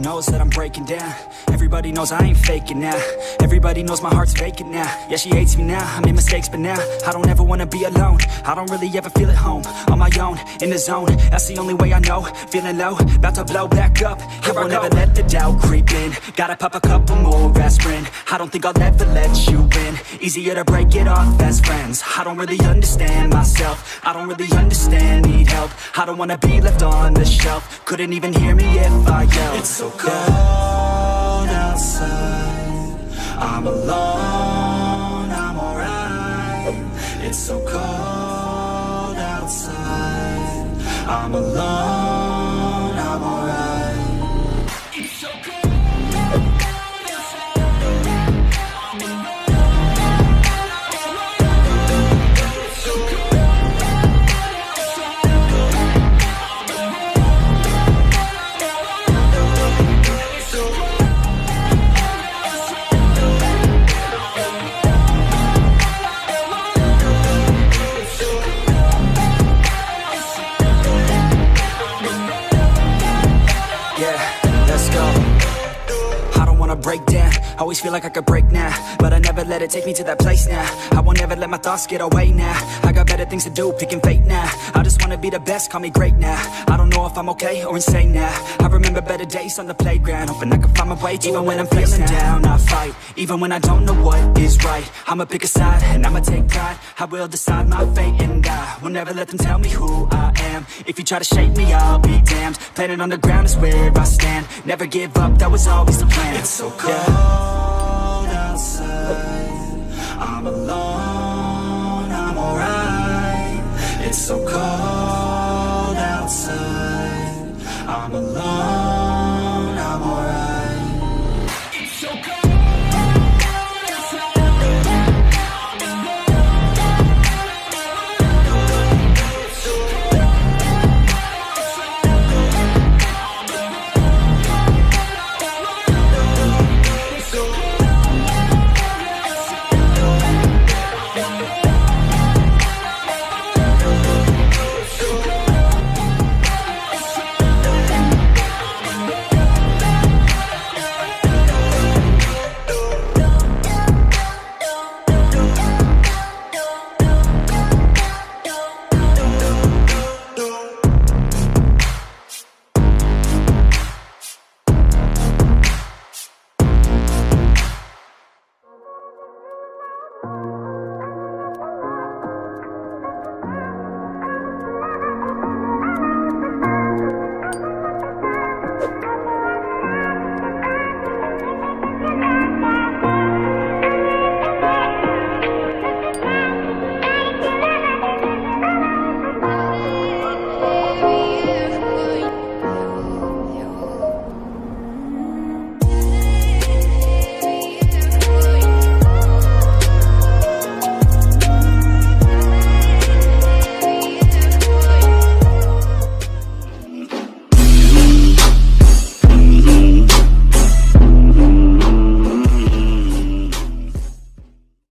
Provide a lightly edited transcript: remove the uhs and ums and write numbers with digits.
knows that I'm breaking down. Everybody knows I ain't faking now. Everybody knows my heart's vacant now. Yeah, she hates me now, I made mistakes but now I don't ever wanna be alone. I don't really ever feel at home. On my own, in the zone, that's the only way I know. Feeling low, about to blow back up. Here I won't ever let the doubt creep in. Gotta pop a couple more aspirin. I don't think I'll ever let you in. Easier to break it off as friends. I don't really understand myself. I don't really understand, need help. I don't wanna be left on the shelf. Couldn't even hear me if I yelled. It's so cold outside, I'm alone, I'm alright. It's so cold outside, I'm alone, I'm alright. It's so cold. Break down, always feel like I could break now, but I never let it take me to that place now. I won't ever let my thoughts get away now. I got better things to do, picking fate now. I just wanna be the best, call me great now. I don't know if I'm okay or insane now. I remember better days on the playground, hoping I can find my way even when I'm feeling down. I fight, even when I don't know what is right. I'ma pick a side, and I'ma take pride. I will decide my fate, and I will never let them tell me who I am. If you try to shape me, I'll be damned. Planet on the ground is where I stand. Never give up, that was always the plan. It's so cold outside, I'm alone, I'm alright. It's so cold outside, I'm alone.